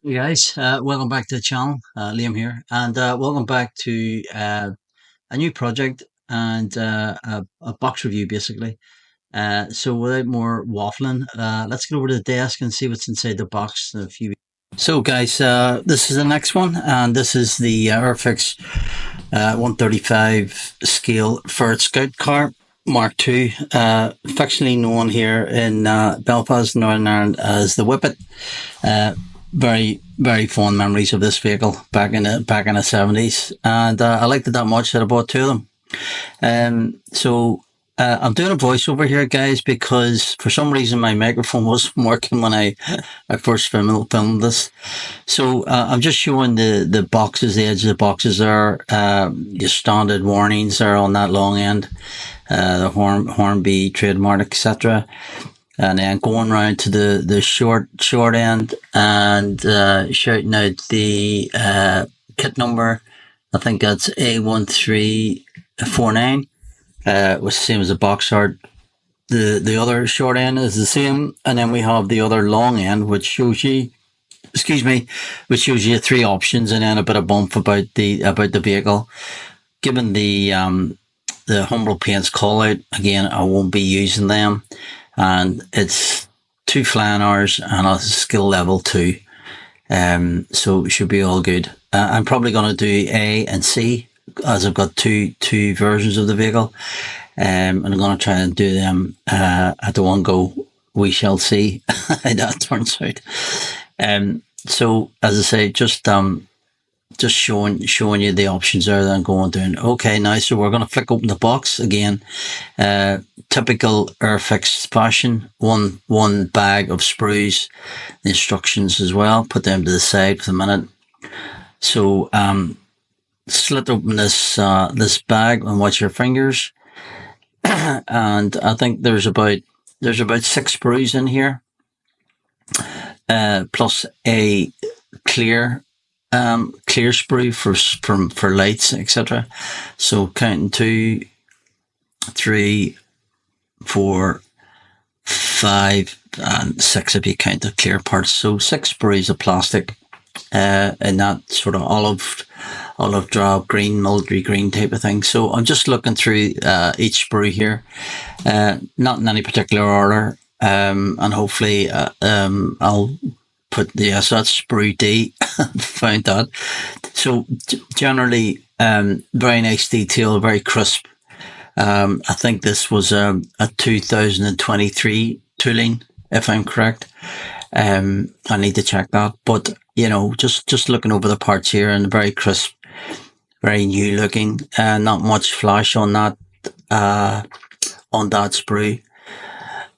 Hey guys, welcome back to the channel. Liam here, and welcome back to a new project and a box review, basically. So without more waffling, let's get over to the desk and see what's inside the box in a few. So guys, this is the next one, and this is the AIRFIX 135 scale Ferret Scout car Mk.2, affectionately known here in Belfast, Northern Ireland as the Whippet. Very fond memories of this vehicle back in the 70s, and I liked it that much that I bought two of them. So I'm doing a voiceover here, guys, because for some reason my microphone wasn't working when I first filmed this. So I'm just showing the boxes, the edge of the boxes there. Your standard warnings are on that long end, the Hornby trademark, etc. And then going round to the short end and shouting out the kit number. I think that's A1349. Was the same as the box art. The other short end is the same, and then we have the other long end, which shows you, which shows you three options, and then a bit of bump about the vehicle. Given the Humble Paints call out again, I won't be using them, and it's 2 flying hours and a skill level 2. So it should be all good. I'm probably going to do A and C, as I've got two versions of the vehicle, and I'm going to try and do them at the one go. We shall see how that turns out. So as I say, just showing you the options there that I'm going doing. Okay, now so we're going to flick open the box again. Typical AIRFIX fashion. One bag of sprues, the instructions as well. Put them to the side for a minute. So slit open this bag and watch your fingers. And I think there's about 6 sprues in here, plus a clear sprue for lights, etc. So counting 2, 3, 4, 5, and 6 if you count the clear parts. So 6 sprues of plastic, in that sort of olive drab green, military green type of thing. So I'm just looking through each sprue here, not in any particular order, and hopefully I'll put, so that's sprue D. Found that. So generally, very nice detail, very crisp. I think this was a 2023 tooling, if I'm correct. I need to check that, but just looking over the parts here, and very crisp, very new looking. Not much flash on that sprue.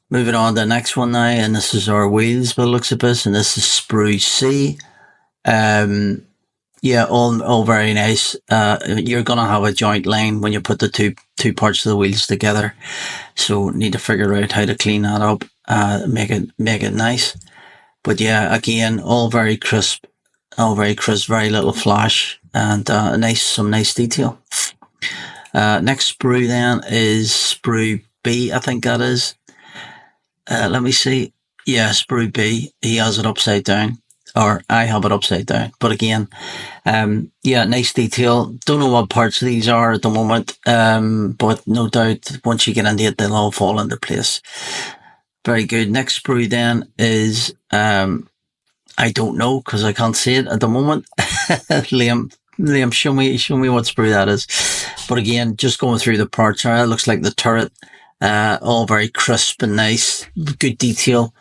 Moving on to the next one now, and this is our wheels by the looks of this, and this is sprue C. Yeah, all very nice. You're gonna have a joint line when you put the two parts of the wheels together, so need to figure out how to clean that up, make it nice. But yeah, again, all very crisp, very little flash, and some nice detail. Next sprue then is sprue B, I think that is. Let me see. Yeah, sprue B. He has it upside down, or I have it upside down. But again, yeah, nice detail. Don't know what parts of these are at the moment, but no doubt once you get into it, they'll all fall into place. Very good. Next sprue then is, I don't know because I can't see it at the moment. Liam, show me what sprue that is. But again, just going through the parts, it looks like the turret. All very crisp and nice, good detail.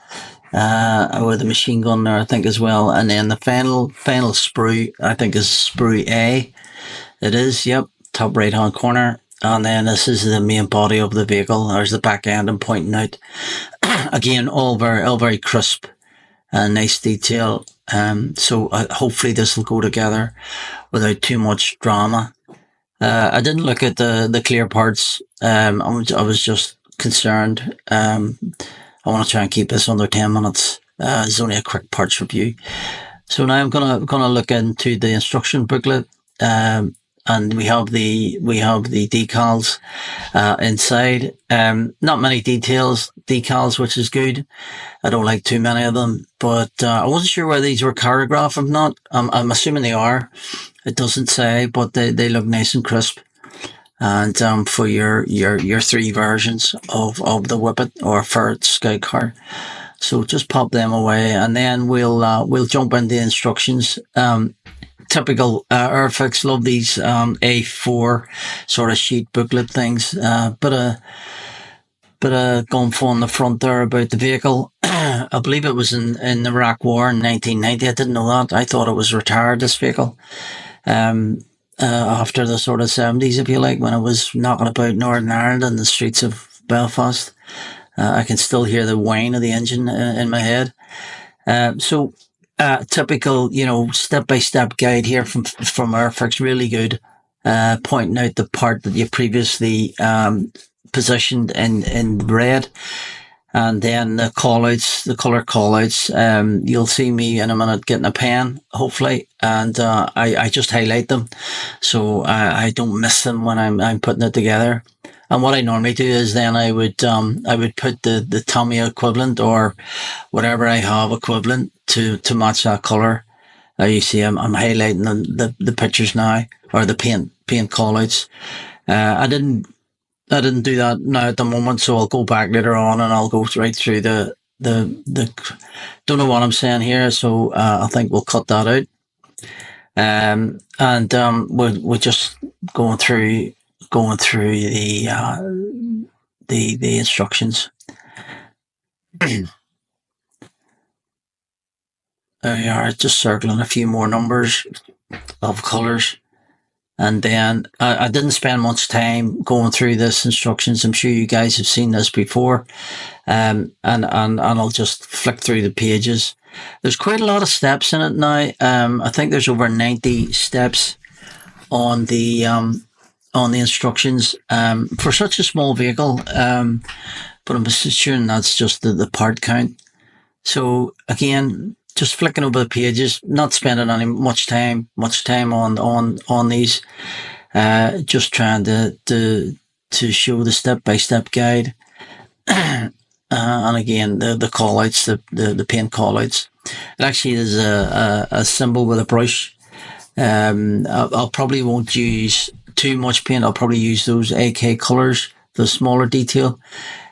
With the machine gun there, I think, as well. And then the final sprue, I think, is sprue A. It is, yep, top right hand corner. And then this is the main body of the vehicle. There's the back end I'm pointing out. Again, all very crisp and nice detail. So hopefully this will go together without too much drama. I didn't look at the clear parts. I was just concerned. I want to try and keep this under 10 minutes. It's only a quick parts review. So now I'm gonna look into the instruction booklet. and we have the decals inside. Not many decals, which is good. I don't like too many of them, but I wasn't sure whether these were Cartograph or not. I'm assuming they are. It doesn't say, but they look nice and crisp. And for your three versions of the Whippet or Ferret Scout car. So just pop them away, and then we'll jump into the instructions. Typical AIRFIX. Love these A4 sort of sheet booklet things. Bit of gunfo on the front there about the vehicle. I believe it was in the Iraq War in 1990. I didn't know that. I thought it was retired, this vehicle. After the sort of 70s, if you like, when it was knocking about Northern Ireland and the streets of Belfast. I can still hear the whine of the engine in my head. Typical, step-by-step guide here from AIRFIX, really good. Pointing out the part that you previously positioned in red. And then the callouts, the colour callouts. You'll see me in a minute getting a pen, hopefully, and I just highlight them so I don't miss them when I'm putting it together. And what I normally do is then I would put the Tamiya equivalent or whatever I have equivalent to match that colour. You see, I'm highlighting the pictures now, or the paint callouts. I didn't do that now at the moment, so I'll go back later on and I'll go right through the don't know what I'm saying here, so I think we'll cut that out. We're just going through the instructions. There you are, just circling a few more numbers of colours. And then I didn't spend much time going through this instructions. I'm sure you guys have seen this before. And I'll just flick through the pages. There's quite a lot of steps in it now. I think there's over 90 steps on the instructions for such a small vehicle. But I'm assuming that's just the part count. So again, just flicking over the pages, not spending any much time on these. Just trying to show the step-by-step guide. And again, the call-outs, the paint call-outs. It actually is a symbol with a brush. I'll probably won't use too much paint. I'll probably use those AK colours, the smaller detail.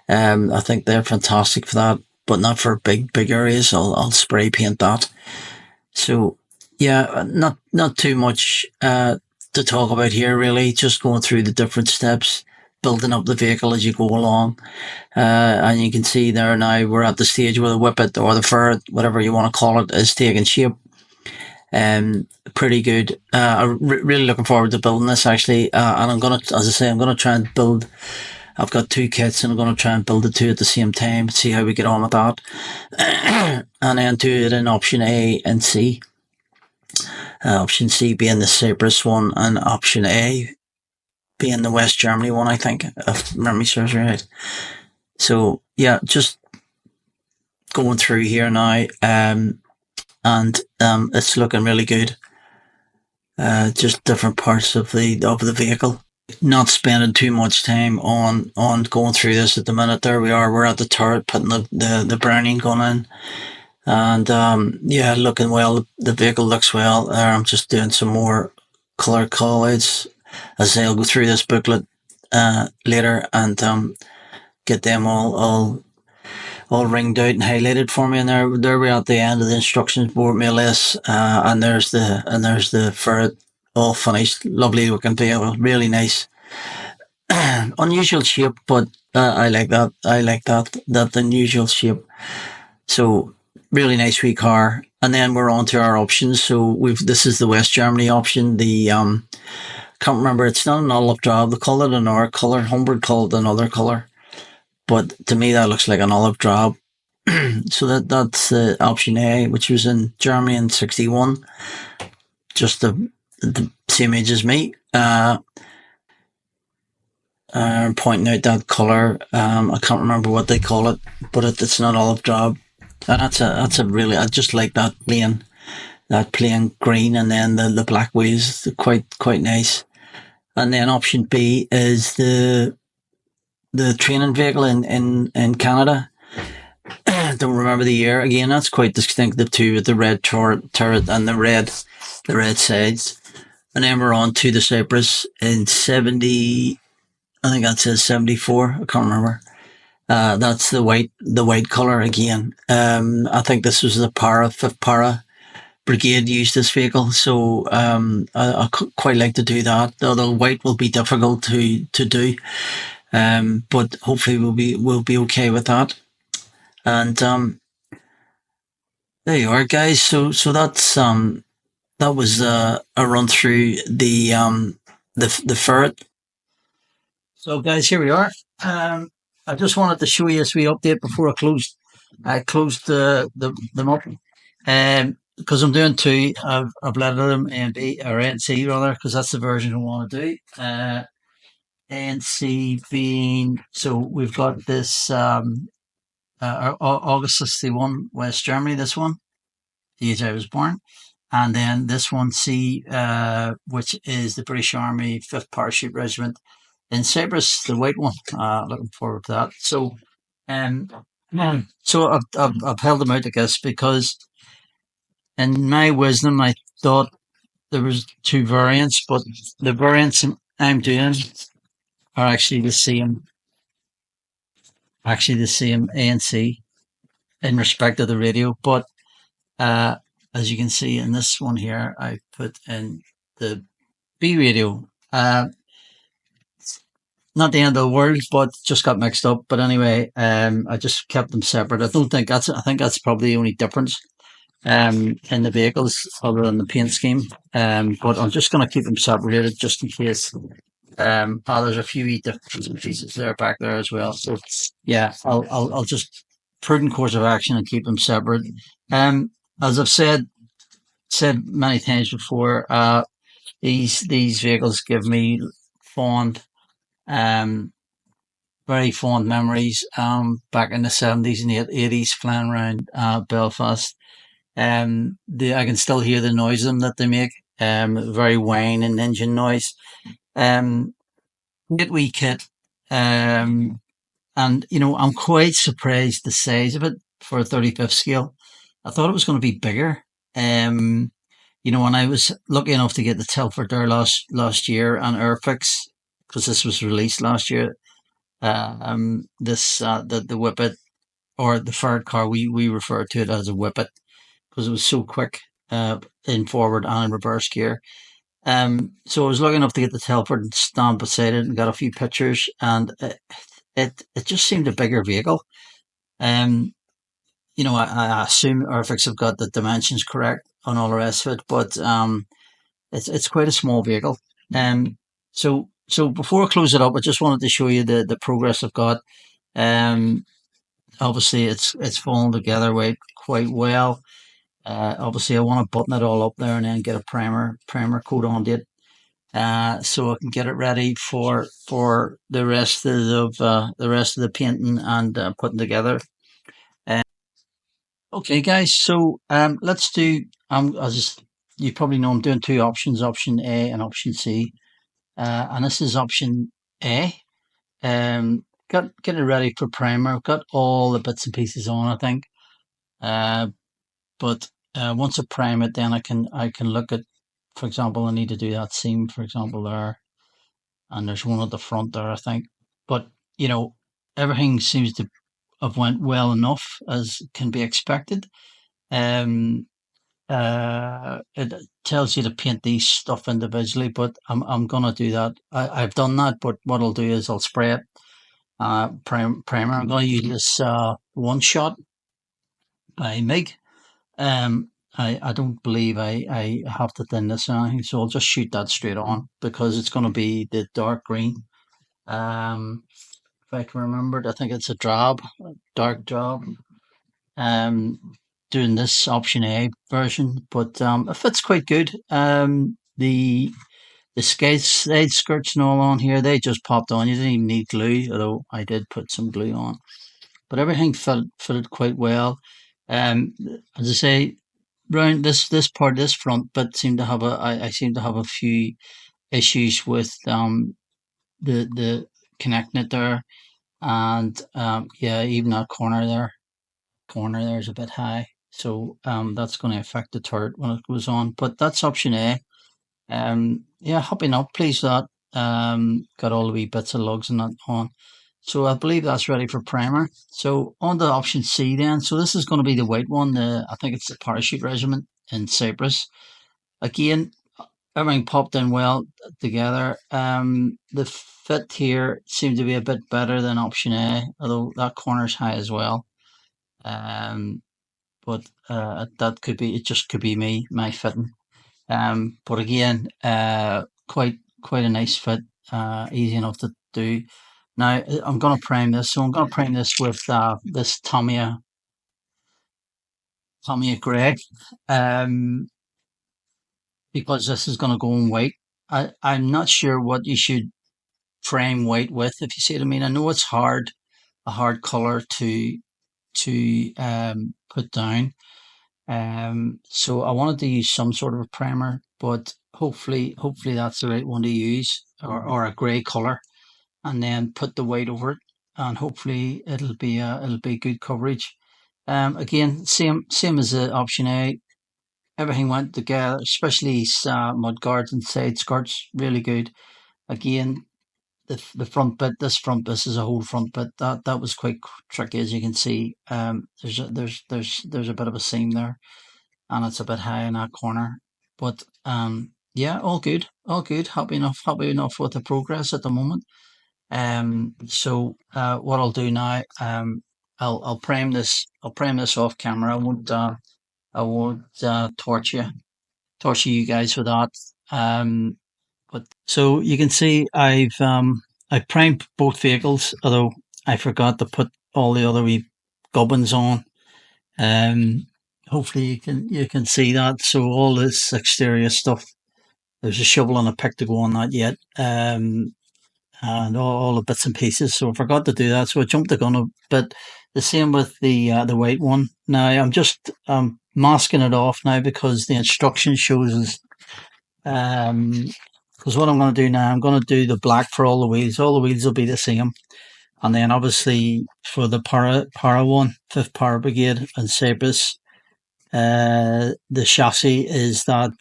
I think they're fantastic for that, but not for big areas. I'll spray paint that. So yeah, not too much to talk about here really. Just going through the different steps, building up the vehicle as you go along. And you can see there now we're at the stage where the Whippet or the Ferret, whatever you want to call it, is taking shape. Pretty good. I'm really looking forward to building this actually. And I'm gonna try and build. I've got two kits and I'm going to try and build the two at the same time, see how we get on with that. And then do it in option A and C. Option C being the Cyprus one and option A being the West Germany one, I think, if memory serves right. So yeah, just going through here now, and it's looking really good. Just different parts of the vehicle. Not spending too much time on going through this at the minute. There we are. We're at the turret, putting the Browning gun in, and yeah, looking well. The vehicle looks well. I'm just doing some more color callouts. As I'll go through this booklet later and get them all ringed out and highlighted for me. And there we're at the end of the instructions board, more or less. And there's the Ferret. All finished, lovely looking vehicle, really nice. Unusual shape, but I like that. I like that unusual shape. So really nice wee car. And then we're on to our options. So this is the West Germany option. The can't remember. It's not an olive drab. They call it another color. Humbert called it another color, but to me that looks like an olive drab. So that's option A, which was in Germany in '61. Just the same age as me. Pointing out that colour. I can't remember what they call it, but it's not olive drab. And that's a really, I just like that plain green, and then the black wheels, quite nice. And then option B is the training vehicle in Canada. Don't remember the year. Again, that's quite distinctive too, with the red turret and the red sides. And then we're on to the Cypress in 70. I think that says 74. I can't remember. That's the white color again. I think this was the fifth para brigade used this vehicle, so I quite like to do that. Although white will be difficult to do, but hopefully we'll be okay with that. And there you are, guys. So that was a run through the ferret. So, guys, here we are. I just wanted to show you this wee update before I closed them up. Because I'm doing two, I've let them and B or NC rather, because that's the version I want to do. NC being, so we've got this August 61, West Germany. This one, the age I was born. And then this one, C, which is the British Army 5th Parachute Regiment in Cyprus, the white one. Looking forward to that. So, um, so I've held them out, I guess, because in my wisdom, I thought there was two variants, but the variants I'm doing are actually the same. Actually, the same ANC in respect of the radio, but uh, as you can see in this one here, I put in the B radio. Not the end of the world, but just got mixed up. But anyway, I just kept them separate. I think that's probably the only difference in the vehicles other than the paint scheme. But I'm just going to keep them separated just in case. There's a few different pieces there back there as well. So yeah, I'll just prudent course of action and keep them separate. As I've said many times before, these vehicles give me fond, um, very fond memories. Back in the 70s and 80s, flying around Belfast. I can still hear the noise of them that they make. Very whine and engine noise. Great wee kit. And I'm quite surprised the size of it for a 35th scale. I thought it was going to be bigger. When I was lucky enough to get the Telford there last year on AIRFIX, because this was released last year. The Whippet, or the Ferret car, we refer to it as a Whippet because it was so quick in forward and in reverse gear. So I was lucky enough to get the Telford and stand beside it and got a few pictures, and it just seemed a bigger vehicle. Um, I assume AIRFIX have got the dimensions correct on all the rest of it, but it's quite a small vehicle. So before I close it up, I just wanted to show you the progress I've got. Um, Obviously it's fallen together quite well. Obviously I want to button it all up there and then get a primer coat on it. So I can get it ready for the rest of the painting and putting together. Okay, guys. So let's do. You probably know, I'm doing two options: option A and option C. And this is option A. Got getting ready for primer. Got all the bits and pieces on, I think. Uh, but once I prime it, then I can look at. For example, I need to do that seam, for example, there, and there's one at the front there, I think. But you know, everything seems to have went well enough as can be expected. Um, it tells you to paint these stuff individually, but I'm gonna do that. I've done that, but what I'll do is I'll spray it primer. I'm gonna use this one shot by Mig. I don't believe I have to thin this or anything, so I'll just shoot that straight on because it's gonna be the dark green. If I can remember it, I think it's a dark drab. Um, Doing this option A version, but it fits quite good. The side skirts and all on here, they just popped on. You didn't even need glue, although I did put some glue on. But everything fitted quite well. As I say, round this part, this front bit seemed to have I seem to have a few issues with the connecting it there, and yeah, even that corner there is a bit high, so that's going to affect the turret when it goes on. But that's option A. Yeah, happy enough, pleased with that. Got all the wee bits of lugs and that on. So I believe that's ready for primer. So on to option C then. So this is going to be the white one. I think it's the parachute regiment in Cyprus. Again, everything popped in well together. The fit here seemed to be a bit better than option A, although that corner's high as well. Um, but that could be, it just could be my fitting. But again, quite a nice fit, easy enough to do. Now I'm going to prime this, so I'm going to prime this with this Tamiya Grey, um, because this is going to go in white. I'm not sure what you should prime white with, if you see what I mean. I know it's a hard color to put down. So I wanted to use some sort of a primer, but hopefully that's the right one to use, or a grey color, and then put the white over it, and hopefully it'll be good coverage. Again, same as the option A. Everything went together, especially mud guards and side skirts, really good. Again, the front bit, this is a whole front bit. That was quite tricky, as you can see. There's a bit of a seam there, and it's a bit high in that corner. But yeah, all good. Happy enough with the progress at the moment. So what I'll do now, I'll prime this off camera. I won't torture you guys with that. But so you can see I've primed both vehicles, although I forgot to put all the other wee gubbins on. Um, Hopefully you can see that. So all this exterior stuff, there's a shovel and a pick to go on that yet, and all the bits and pieces. So I forgot to do that. So I jumped the gun a bit. The same with the white one. Now I'm just masking it off now because the instruction shows us. Because what I'm going to do now, I'm going to do the black for all the wheels. All the wheels will be the same. And then obviously for the Para one, 5th Para Brigade and Cyprus, the chassis is that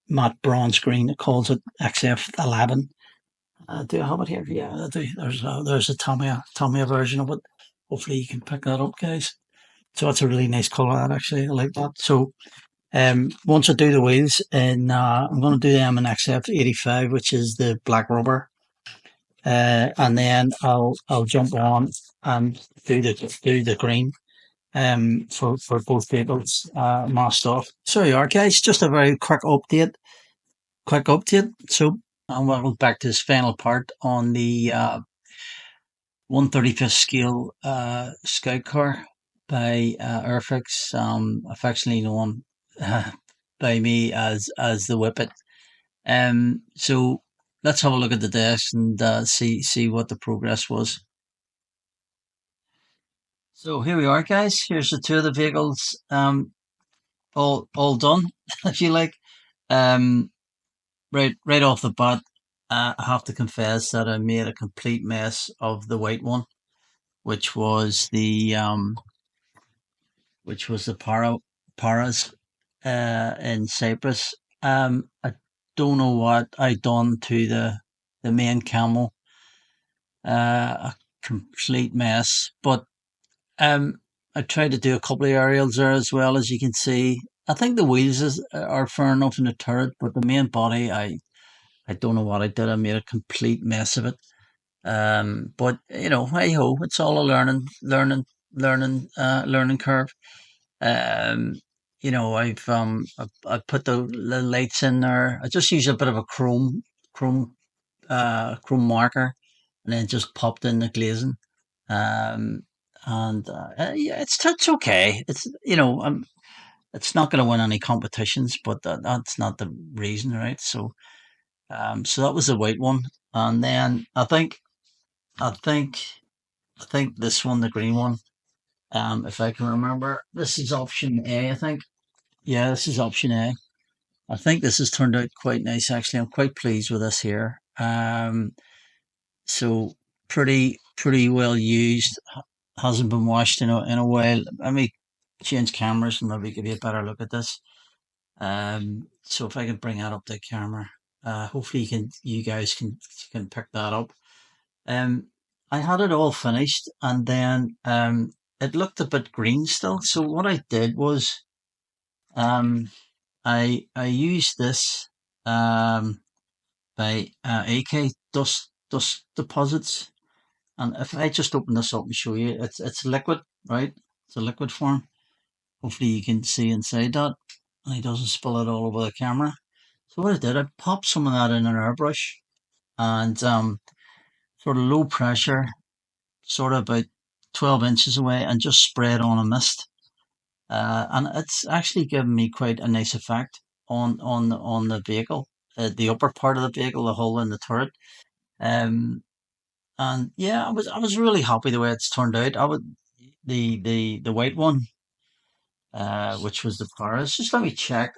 matte bronze green. It calls it XF11. Do I have it here? Yeah, I do. There's a Tamiya version of it. Hopefully you can pick that up, guys. So that's a really nice colour, that actually. I like that. So once I do the wheels, and I'm going to do them in XF85, which is the black rubber, and then I'll jump on and do the green for both vehicles masked off. So you are, guys. Just a very quick update. So I'm welcome back to this final part on the 135th scale scout car by AIRFIX, affectionately known by me as the Whippet. So let's have a look at the desk and see what the progress was. So here we are, guys. Here's the two of the vehicles, all done, if you like. Um, right off the bat, I have to confess that I made a complete mess of the white one, which was the Paras in Cyprus. I don't know what I done to the main camel. A complete mess. But I tried to do a couple of aerials there as well, as you can see. I think the wheels are fair enough in the turret, but the main body, I don't know what I did. I made a complete mess of it. But hey ho, it's all a learning curve. Um, I put the lights in there. I just used a bit of a chrome chrome marker, and then just popped in the glazing. Um, and yeah, it's okay. It's not going to win any competitions, but that's not the reason, right? So that was the white one, and then I think I think this one, the green one. If I can remember, this is option A. I think. Yeah, this is option A. I think this has turned out quite nice. Actually, I'm quite pleased with this here. So pretty well used. Hasn't been washed in a while. Let me change cameras and maybe give you a better look at this. So if I can bring that up to camera, hopefully you guys can pick that up. Um, I had it all finished, and then it looked a bit green still. So what I did was I used this by AK dust deposits, and if I just open this up and show you, it's liquid, right? It's a liquid form. Hopefully you can see inside that, and it doesn't spill it all over the camera. So what I did, I popped some of that in an airbrush and sort of low pressure, sort of about 12 inches away, and just sprayed on a mist. And it's actually given me quite a nice effect on the vehicle, the upper part of the vehicle, the hull and the turret. Um, and yeah, I was really happy the way it's turned out. I would the white one, which was the Paris. Just let me check.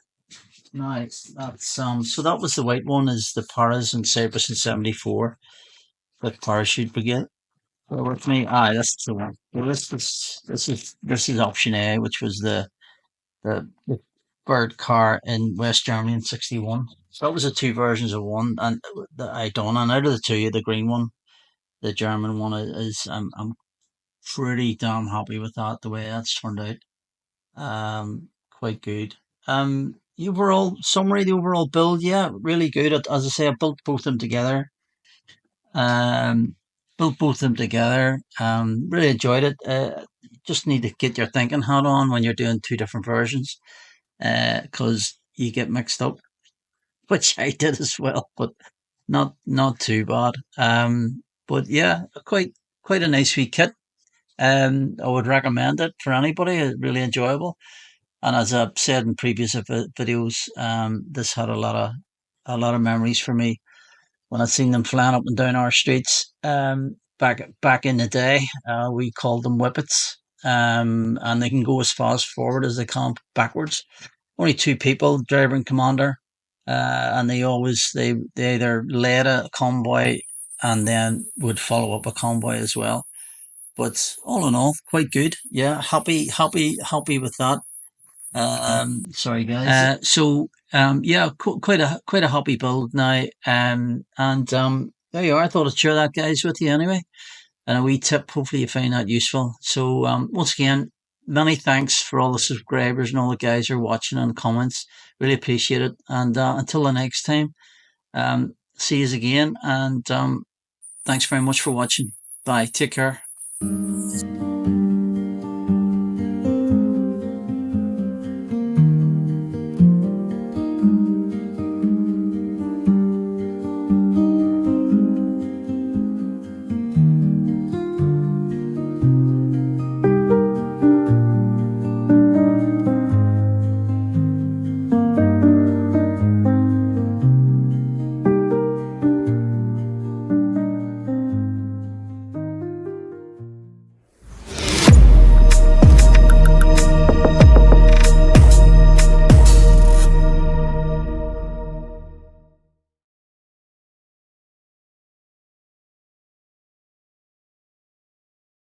Nice. That's so that was the white one is the Paris and Cyprus in 74, the parachute brigade. Bear with me. That's the one. Well, this is option A, which was the bird car in West Germany in 61. So that was the two versions of one and that I done. And out of the two, the green one, the German one is I'm pretty damn happy with that, the way that's turned out. Quite good. The overall summary, the overall build, yeah, really good. As I say, I built both of them together. Um, Built both of them together. Really enjoyed it. Just need to get your thinking hat on when you're doing two different versions, because you get mixed up, which I did as well, but not too bad. But yeah, quite a nice wee kit. I would recommend it for anybody. It's really enjoyable. And as I've said in previous videos, this had a lot of memories for me when I'd seen them flying up and down our streets. Back in the day, we called them whippets. And they can go as fast forward as they can backwards. Only two people, driver and commander, and they either led a convoy and then would follow up a convoy as well. But all in all, quite good. Yeah, happy with that. Sorry guys. Yeah, quite a happy build now. And there you are. I thought I'd share that, guys, with you anyway. And a wee tip. Hopefully you find that useful. So once again, many thanks for all the subscribers and all the guys who are watching and comments. Really appreciate it. And until the next time, see you again. And thanks very much for watching. Bye. Take care.